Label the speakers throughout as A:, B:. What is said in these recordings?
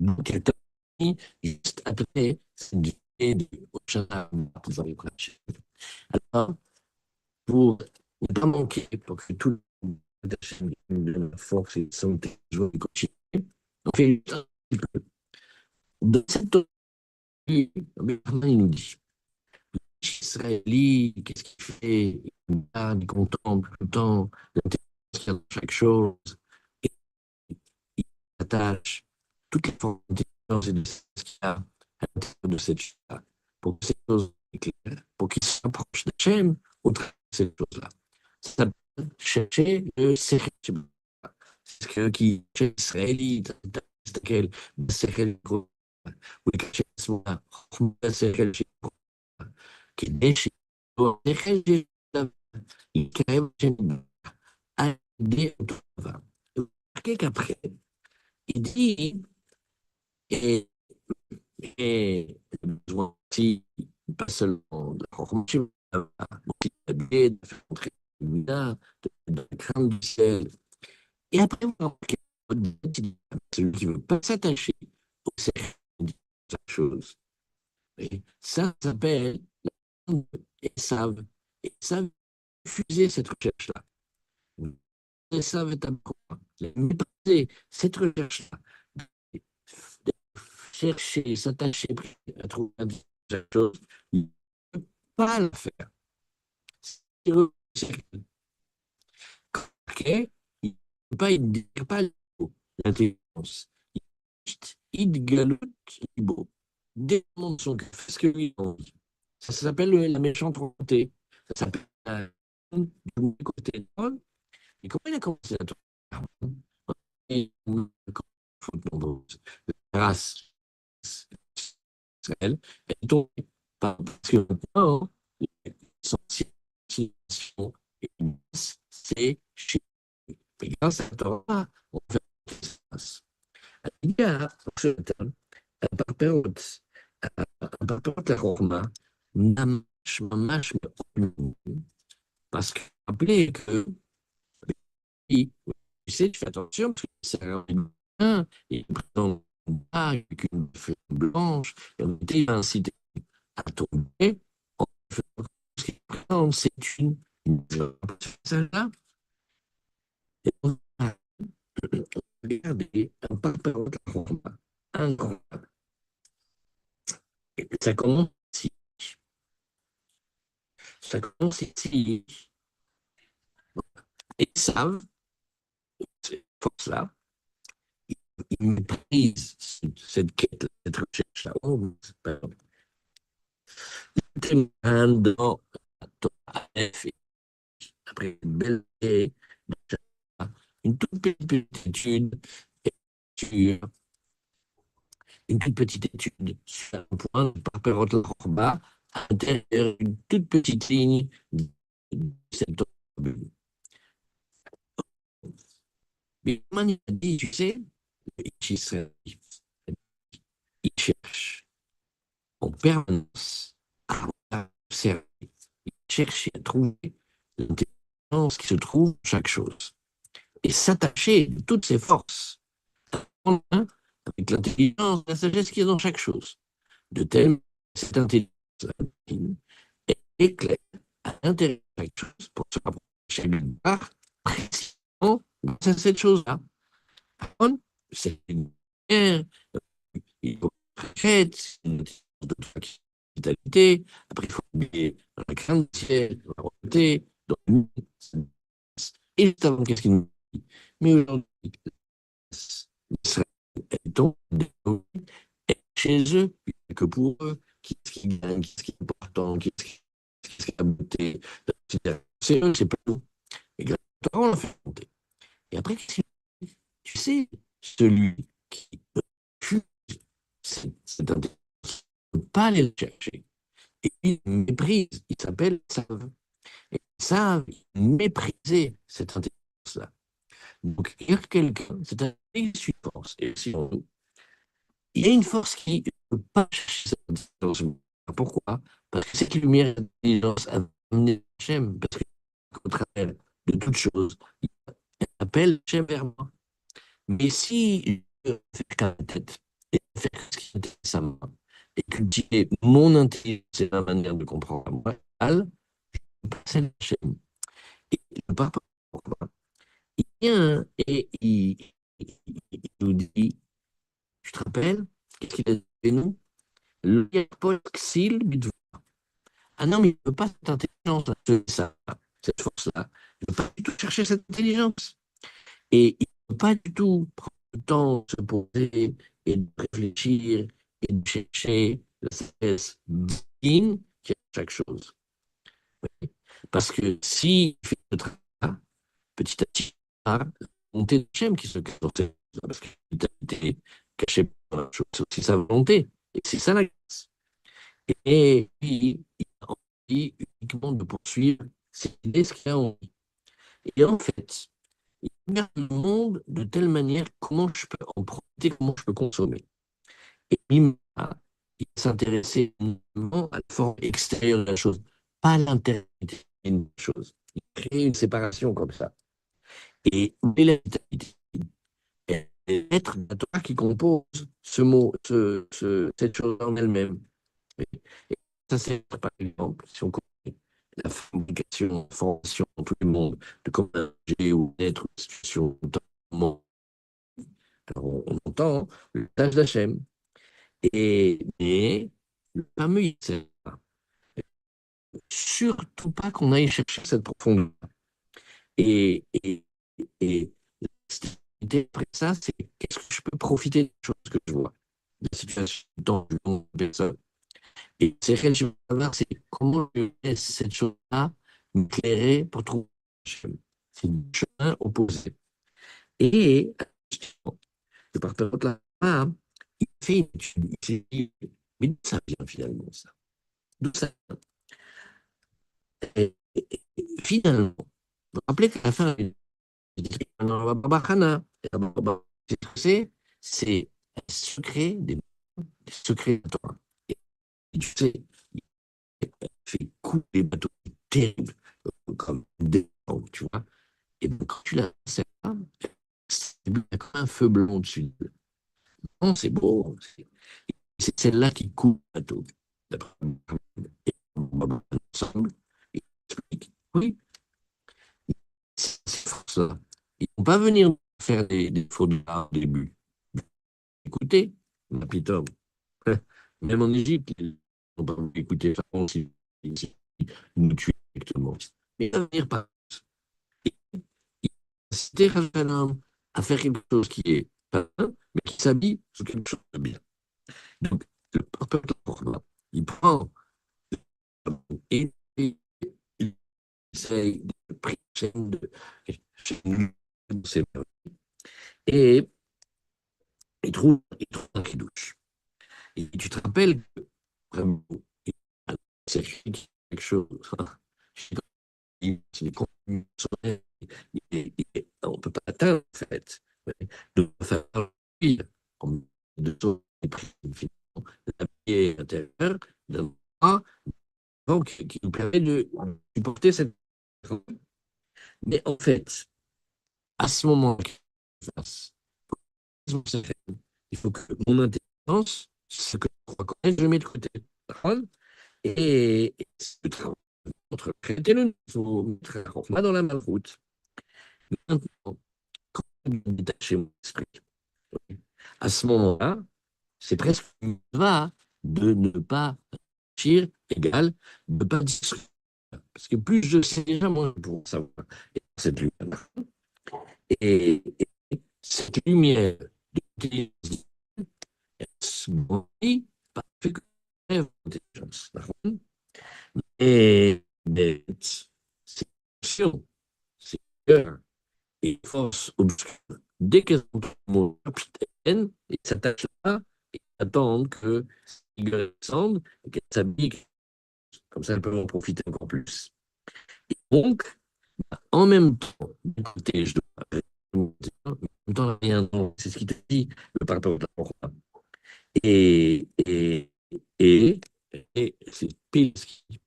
A: Donc, elle t'a mis juste après cette vie de Hoshana, pour faire les prêches. Alors, pour ne pas manquer, pour que tout le monde de la force et de santé, joie et continuer, on fait juste un petit peu. Dans cette vie, il nous dit, Israéli, qu'est-ce qu'il fait? Il regarde, il contemple tout le temps l'intelligence qu'il y a dans chaque chose, et il attache toutes les formes d'intelligence et de ce qu'il y a à l'intérieur de cette chose-là, pour que ces choses éclairent, pour qu'il s'approche d'Hachem au travers de ces choses-là. Ça s'appelle chercher le Sechel. C'est ce qui chez Israélite, تستقل بالسكل والكشف خم السكل كده شيء دخل الكلام à des qu'après, il dit, et, et besoin aussi, pas seulement de la formation, de faire entrer de la crainte du ciel. Et après, on a celui qui ne veut pas s'attacher au cercle de la chose. Et ça s'appelle et savent. Et savent refuser cette recherche-là. Et savent être à mépriser cette recherche-là. Chercher, s'attacher à trouver la chose, il ne peut pas le faire. Okay? Il ne peut pas, il ne désire pas l'intelligence. Il galoute libo. Démonte son cœur, fait ce que lui a envie. Ça s'appelle la méchante volonté. Ça s'appelle du côté de Paul. Et comment il a commencé à tourner? Et grâce elle est tombée. Parce que maintenant, son civilisation, c'est chez lui. Et grâce à Torah, on fait ce qui se passe. Il y a, בפרפרות, בפרפרות לחוכמה, ממש ממש מאוד מאוד, parce que rappelez que tu sais, tu fais attention parce que c'est un bien, il présente une bague avec une feuille blanche, et on était incité à tomber en faisant ce qu'il présente, c'est une celle-là, et on va regarder un parpero de la Roma, incroyable. Et ça commence ici. Ça commence ici. Et ils savent, ces forces-là, ils méprisent cette quête, cette recherche-là. Oh, dans après une belle une toute petite étude, sur, une toute petite étude sur un point par Perrot Lorba, à l'intérieur d'une toute petite ligne de cette bulle. Mais comme il a dit, tu sais, il cherche en permanence à observer, chercher à trouver l'intelligence qui se trouve dans chaque chose et s'attacher de toutes ses forces avec l'intelligence, la sagesse qui est dans chaque chose, de telle que cette intelligence est éclairée à l'intérieur de chaque chose pour se rapprocher d'une part précisément grâce à cette chose-là. C'est une lumière, il faut concrète, une vitalité, après il faut oublier la crainte du ciel, la royauté, et juste avant, qu'est-ce qu'il nous dit? Mais aujourd'hui, Israël est donc chez eux, que pour eux, qu'est-ce qui gagne, qu'est-ce qui est important, qu'est-ce qui est la beauté, c'est eux, c'est pas nous. Et grâce à toi, on l'a fait monter. Et après, tu sais, celui qui refuse cette intelligence ne peut pas aller le chercher. Et il méprise, il s'appelle Savent. Et Savent, il méprisait cette intelligence-là. Donc, il y a quelqu'un, c'est un suit force. Et si on, il y a une force qui ne peut pas chercher cette intelligence. Pourquoi? Parce que cette lumière d'intelligence a amené Hachem, parce qu'au travers de toute chose, il appelle Hachem vers moi. Mais si je fais qu'à la tête, et faire ce qui m'intéresse à moi, et cultiver mon intelligence et ma manière de comprendre à moi, passer la chaîne. Et le papa, il vient et il nous dit, tu te rappelles, qu'est-ce qu'il a dit chez nous? Le Paul Xil, ah non, mais il ne peut pas cette intelligence, cette force-là. Il ne peut pas du tout chercher cette intelligence. Et il ne peut pas du tout prendre le temps de se poser et de réfléchir et de chercher la sagesse digne qui a chaque chose. Parce que s'il fait le travail, petit à petit, il va monter le schème qui se cache dans cette chose, parce qu'il a été caché par la chose, c'est aussi sa volonté. Et c'est ça la grâce. Et puis, il a envie uniquement de poursuivre ses idées, ce qu'il a envie. Et en fait, il regarde le monde de telle manière comment je peux en profiter, comment je peux consommer. Et il s'intéressait uniquement à la forme extérieure de la chose, pas à l'intérieur de la chose. Il crée une séparation comme ça. Et où est la vitalité? Et l'être de la Torah qui compose ce mot, cette chose en elle-même. Et ça, c'est par exemple, si on connaît la fabrication, la formation dans tout le monde de comment un objet ou être une situation dans le monde. Alors, on entend le tâche d'Hachem. Mais le fameux Yitzhak, surtout pas qu'on aille chercher cette profondeur. Et, et, et l'idée après ça, c'est qu'est-ce que je peux profiter des choses que je vois, des situations dans le monde de personnes. Et c'est réel, je veux savoir, c'est comment je laisse cette chose-là m'éclairer pour trouver le chemin. C'est un chemin opposé. Et le partenaire là, il fait une étude, il s'est dit, mais d'où ça vient finalement ça? D'où ça vient? Et finalement, vous vous rappelez qu'à la fin, il dit, c'est un secret des secrets de toi. Et tu sais, il fait couler des bateaux terribles, comme des gens, tu vois. Et donc, quand tu la sais pas, il y a comme un feu blanc dessus. Non, c'est beau. C'est celle-là qui coule le bateau. Et on va ensemble. Et explique, oui, ces forces-là, ils ne vont pas venir faire des faux départs au début. Écoutez, ma petite homme, même en Égypte, ils n'ont pas voulu écouter ça, ils nous tuer directement. Mais il va venir par inciter un homme à faire quelque chose qui est pas bien, mais qui s'habille sous quelque chose de bien. Donc, le peuple, il prend et il essaye de prêcher, et il trouve un douche. Et tu te rappelles que vraiment, c'est écrit quelque chose. C'est des contenus on ne peut pas atteindre, en fait. De faire de la vie intérieure d'un bras donc, qui nous permet de supporter cette. Mais en fait, à ce moment-là, il faut que mon intelligence, ce que je crois connaître, je mets de côté. Et c'est le travail entre le il faut mettre la Chokhmah dans la malroute. Maintenant, quand je détache mon esprit, à ce moment-là, c'est presque une va de ne pas réfléchir égal, de ne pas discuter. Parce que plus je sais déjà, moins je pourrais savoir. Et cette lumière, et cette lumière de l'intelligence, pas fait que l'intelligence. Et mais c'est l'action, c'est cœur et force obscure. Dès qu'elles sont mon capitaine, ils s'attachent là et attendent que Igor descende et qu'elles s'habillent. Comme ça, elles peuvent en profiter encore plus. Et donc, en même temps, écoutez, je dois en même temps, rien, c'est ce qu'il te dit, le partenaire de la roi. Et, et, et, et c'est pile ce qu'il dit.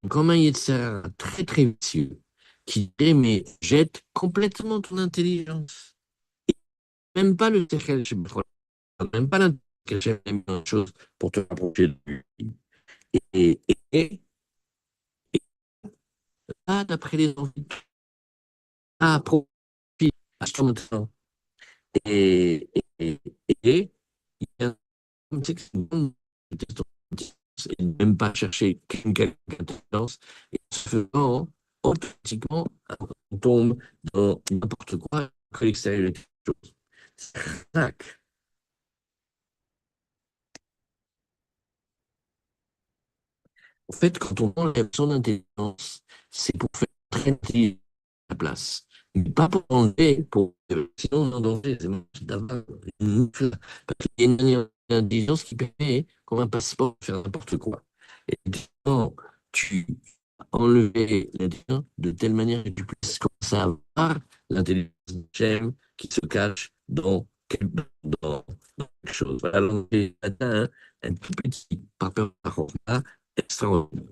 A: Comme un Yetzirah très très vicieux, qui dirait, mais jette complètement ton intelligence. Même pas le Sechel, même pas l'intelligence qu'elle cherche la même chose pour te rapprocher de lui. Et, et, et, et là, d'après les envies, à profit, à ce moment et, et, et, il y a un c'est que c'est une bonne question et même pas chercher quelqu'un d'intelligence. Et en se faisant, automatiquement, on tombe dans n'importe quoi que l'extérieur est quelque chose. C'est arnaque. En fait, quand on enlève son intelligence, c'est pour faire traiter la place. Mais pas pour enlever, pour... sinon on est en danger. C'est d'avoir parce qu'il y a une manière d'intelligence qui permet, comme un passeport, de faire n'importe quoi. Et quand tu enlever l'intelligence de telle manière que tu puisses commencer à voir l'intelligence j'aime qui se cache dans, dans quelque chose. Voilà, donc j'ai atteint un tout petit par rapport à extraordinaire.